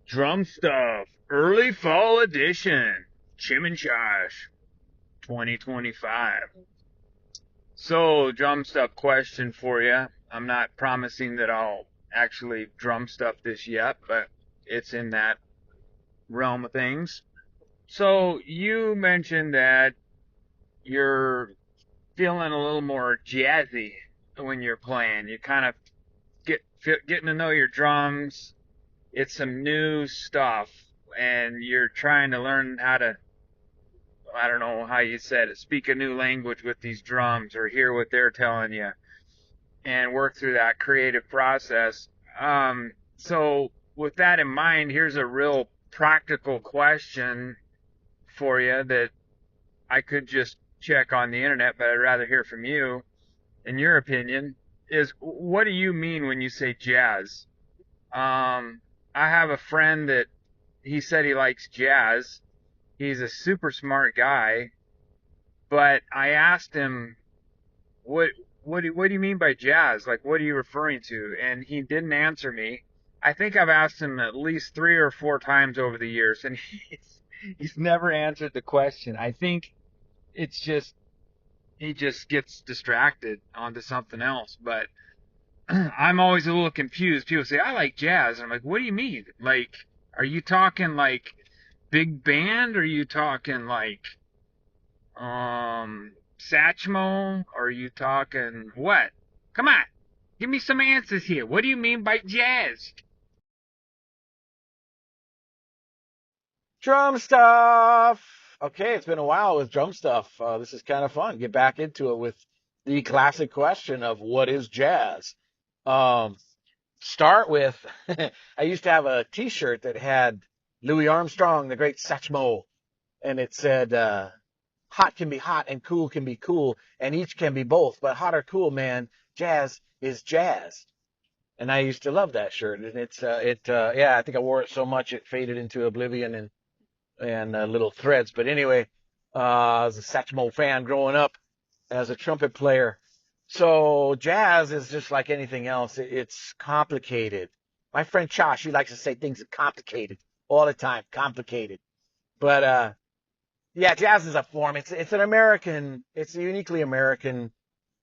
Drum Stuff, Early Fall Edition, Chimmenchosh, 2025. So, Drum Stuff question for you. I'm not promising that I'll actually drum stuff this yet, but it's in that realm of things. So, you mentioned that you're feeling a little more jazzy when you're playing. You kind of getting to know your drums. It's some new stuff, and you're trying to learn how to, I don't know how you said it, speak a new language with these drums or hear what they're telling you and work through that creative process. So with that in mind, here's a real practical question for you that I could just check on the internet, but I'd rather hear from you. In your opinion, is what do you mean when you say jazz? I have a friend that he said he likes jazz. He's a super smart guy, but I asked him, what what do you mean by jazz? Like, what are you referring to? And he didn't answer me. I think I've asked him at least 3 or 4 times over the years, and he's never answered the question. I think it's just he just gets distracted onto something else. But I'm always a little confused. People say I like jazz, and I'm like, what do you mean? Like, are you talking like big band? Or are you talking like Satchmo? Are you talking what? Come on, give me some answers here. What do you mean by jazz? Drum stuff. Okay, it's been a while with drum stuff. This is kind of fun. Get back into it with the classic question of what is jazz. Um, Start with I used to have a T-shirt that had Louis Armstrong, the great Satchmo, and it said hot can be hot and cool can be cool, and each can be both. But hot or cool, man, jazz is jazz. And I used to love that shirt, and yeah, I think I wore it so much it faded into oblivion and little threads. But anyway, I was a Satchmo fan growing up as a trumpet player. So jazz is just like anything else. It's complicated. My friend Josh, he likes to say things are complicated all the time, complicated. But yeah, jazz is a form. It's an American. It's a uniquely American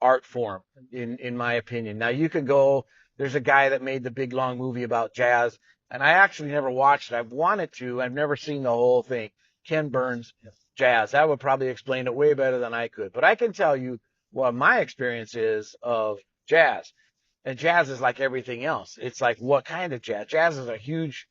art form, in my opinion. Now you can go. There's a guy that made the big long movie about jazz, and I actually never watched it. I've wanted to. I've never seen the whole thing. Ken Burns, jazz. That would probably explain it way better than I could. But I can tell you what my experience is of jazz. And jazz is like everything else. It's like what kind of jazz? Jazz is a huge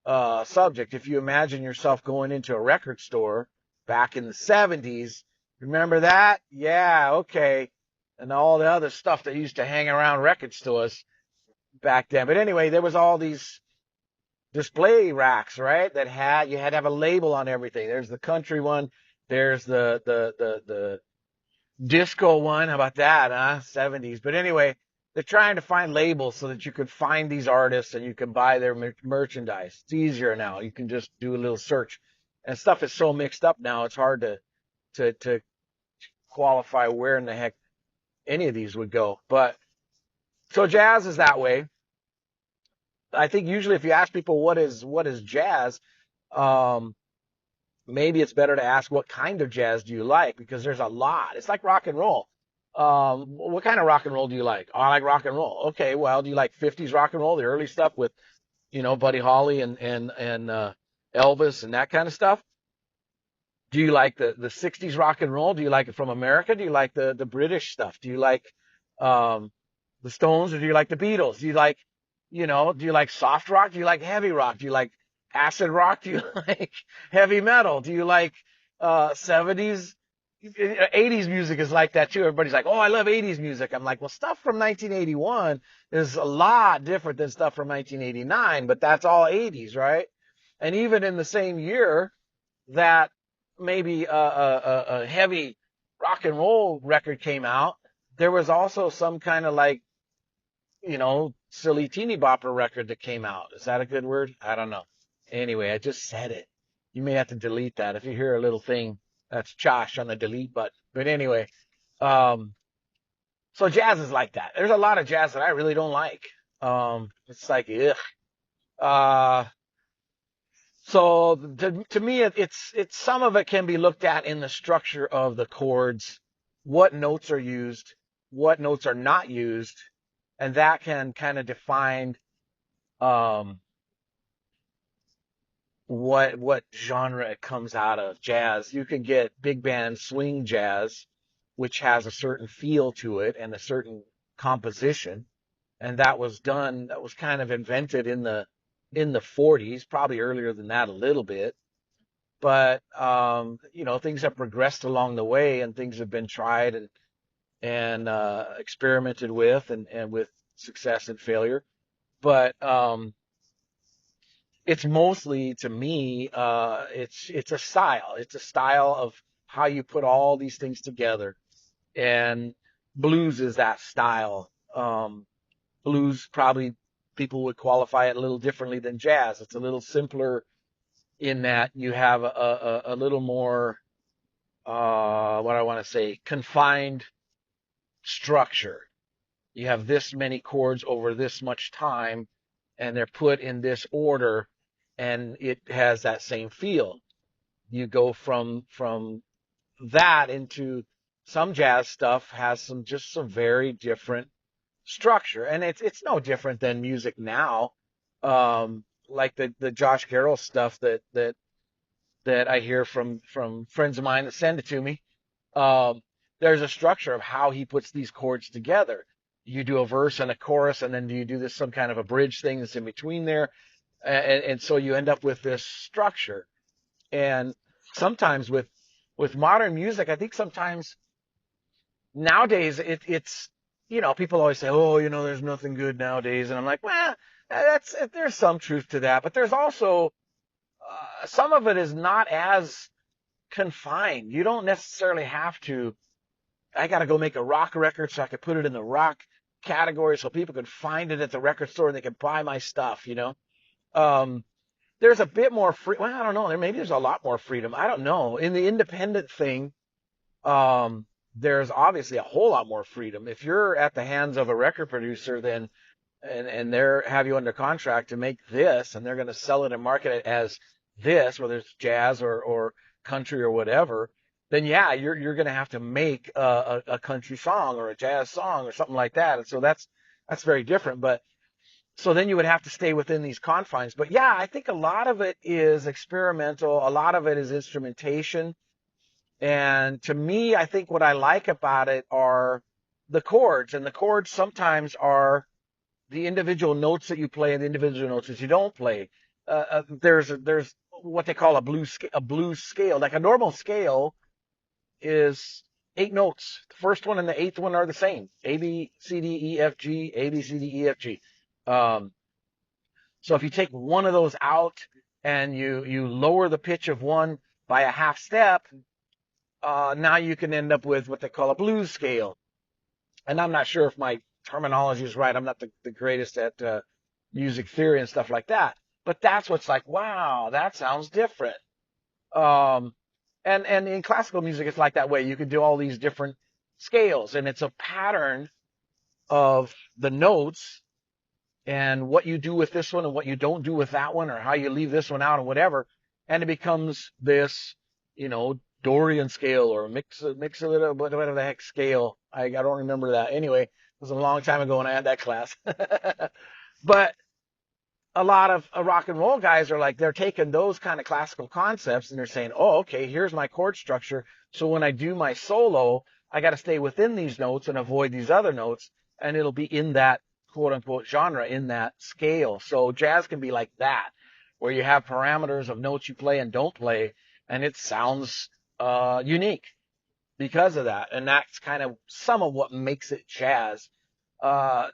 subject. If you imagine yourself going into a record store back in the 70s, remember that? Yeah, okay. And all the other stuff that used to hang around record stores back then. But anyway, there was all these display racks, right? That had you had to have a label on everything. There's the country one. There's the disco one. How about that, huh? 70s. But anyway, they're trying to find labels so that you can find these artists and you can buy their merchandise. It's easier now. You can just do a little search. And stuff is so mixed up now, it's hard to qualify where in the heck any of these would go. But so jazz is that way. I think usually if you ask people what is jazz, um, maybe it's better to ask what kind of jazz do you like because there's a lot. It's like rock and roll. What kind of rock and roll do you like? Oh, I like rock and roll. Okay, well, do you like 50s rock and roll, the early stuff with, Buddy Holly and Elvis and that kind of stuff? Do you like the 60s rock and roll? Do you like it from America? Do you like the British stuff? Do you like um the Stones or do you like the Beatles? Do you like soft rock? Do you like heavy rock? Do you like acid rock? Do you like heavy metal? Do you like 70s? 80s music is like that too. Everybody's like, "Oh, I love 80s music." I'm like, "Well, stuff from 1981 is a lot different than stuff from 1989, but that's all 80s, right?" And even in the same year that maybe a heavy rock and roll record came out, there was also some kind of like, silly teeny bopper record that came out. Is that a good word? I don't know. Anyway, I just said it. You may have to delete that. If you hear a little thing, that's Josh on the delete button. But anyway, um, so jazz is like that. There's a lot of jazz that I really don't like. It's like, ugh. Uh, So to me, it's some of it can be looked at in the structure of the chords, what notes are used, what notes are not used, and that can kind of define um, what genre it comes out of. Jazz, you can get big band swing jazz, which has a certain feel to it and a certain composition, and that was kind of invented in the 40s, probably earlier than that a little bit. But things have progressed along the way, and things have been tried and experimented with, and with success and failure. But it's mostly, to me, it's a style. It's a style of how you put all these things together, and blues is that style. Blues, probably people would qualify it a little differently than jazz. It's a little simpler in that you have a little more, what I want to say, confined structure. You have this many chords over this much time, and they're put in this order, and it has that same feel. You go from that into some jazz stuff has some very different structure, and it's no different than music now. Like the Josh Garrel stuff that I hear from friends of mine that send it to me. Um, there's a structure of how he puts these chords together. You do a verse and a chorus, and then you do this some kind of a bridge thing that's in between there, and so you end up with this structure. And sometimes with modern music, I think sometimes nowadays it's people always say, oh, there's nothing good nowadays, and I'm like, well, there's some truth to that, but there's also some of it is not as confined. You don't necessarily have to. I got to go make a rock record so I could put it in the rock category so people can find it at the record store and they can buy my stuff. Um, there's a bit more free. Well, I don't know. Maybe there's a lot more freedom. I don't know. In the independent thing, there's obviously a whole lot more freedom. If you're at the hands of a record producer, then and they're have you under contract to make this, and they're going to sell it and market it as this, whether it's jazz or country or whatever, then yeah, you're going to have to make a country song or a jazz song or something like that. And so that's very different. But so then you would have to stay within these confines. But yeah, I think a lot of it is experimental. A lot of it is instrumentation. And to me, I think what I like about it are the chords. And the chords sometimes are the individual notes that you play and the individual notes that you don't play. There's what they call a blues scale. Like a normal scale is 8 notes. The first one and the eighth one are the same. A, B, C, D, E, F, G, A, B, C, D, E, F, G. Um, so if you take one of those out and you lower the pitch of one by a half step, now you can end up with what they call a blues scale. And I'm not sure if my terminology is right. I'm not the greatest at music theory and stuff like that. But that's what's like, wow, that sounds different. Um, and in classical music, it's like that way. You can do all these different scales, and it's a pattern of the notes and what you do with this one and what you don't do with that one, or how you leave this one out or whatever. And it becomes this, Dorian scale or mix a little, whatever the heck scale. I don't remember that. Anyway, it was a long time ago when I had that class. But a lot of rock and roll guys are like, they're taking those kind of classical concepts and they're saying, oh, okay, here's my chord structure. So when I do my solo, I got to stay within these notes and avoid these other notes. And it'll be in that quote unquote genre, in that scale. So jazz can be like that, where you have parameters of notes you play and don't play. And it sounds unique because of that. And that's kind of some of what makes it jazz.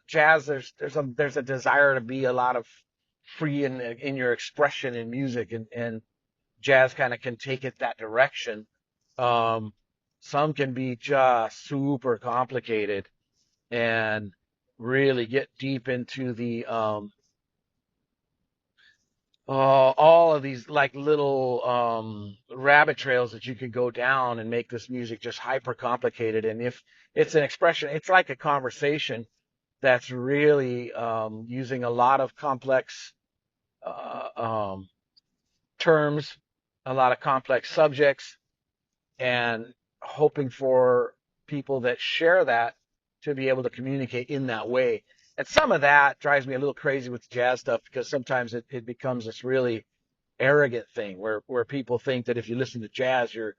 Jazz, there's a desire to be a lot of free in your expression in music, and jazz kind of can take it that direction. Um, some can be just super complicated and really get deep into the all of these like little rabbit trails that you could go down and make this music just hyper complicated. And if it's an expression, it's like a conversation that's really using a lot of complex uh, um, terms, a lot of complex subjects, and hoping for people that share that to be able to communicate in that way. And some of that drives me a little crazy with jazz stuff because sometimes it becomes this really arrogant thing where people think that if you listen to jazz, you're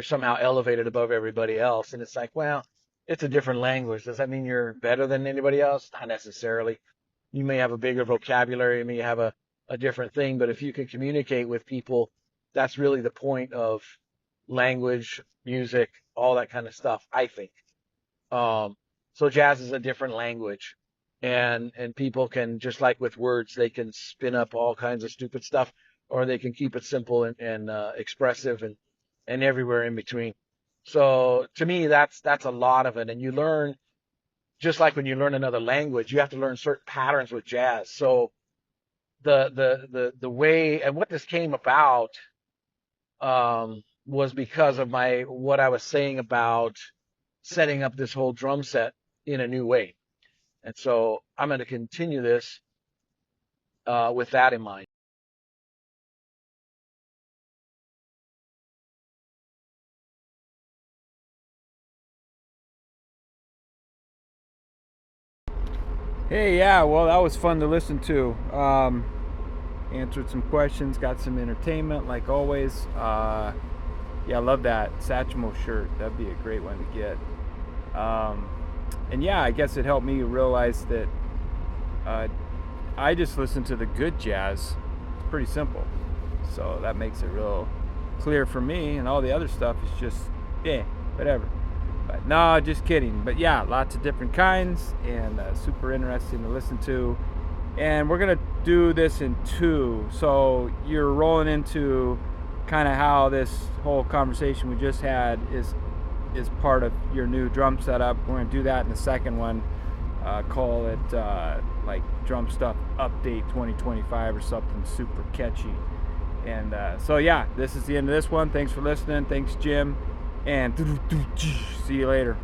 somehow elevated above everybody else. And it's like, well, it's a different language. Does that mean you're better than anybody else? Not necessarily. You may have a bigger vocabulary, you may have a different thing, but if you can communicate with people, that's really the point of language, music, all that kind of stuff, I think. So jazz is a different language. And people can, just like with words, they can spin up all kinds of stupid stuff, or they can keep it simple and expressive and everywhere in between. So to me, that's a lot of it. And you learn, just like when you learn another language, you have to learn certain patterns with jazz. So the way and what this came about was because of what I was saying about setting up this whole drum set in a new way. And so I'm going to continue this with that in mind. Hey, yeah, well, that was fun to listen to. Answered some questions, got some entertainment, like always. Yeah, I love that Satchmo shirt. That'd be a great one to get. And yeah, I guess it helped me realize that I just listen to the good jazz. It's pretty simple. So that makes it real clear for me, and all the other stuff is just, whatever. But no, just kidding. But yeah, lots of different kinds, and super interesting to listen to. And we're going to do this in two. So you're rolling into kind of how this whole conversation we just had is part of your new drum setup. We're going to do that in the second one. Call it like Drum Stuff Update 2025 or something super catchy. And so yeah, this is the end of this one. Thanks for listening. Thanks, Jim. And see you later.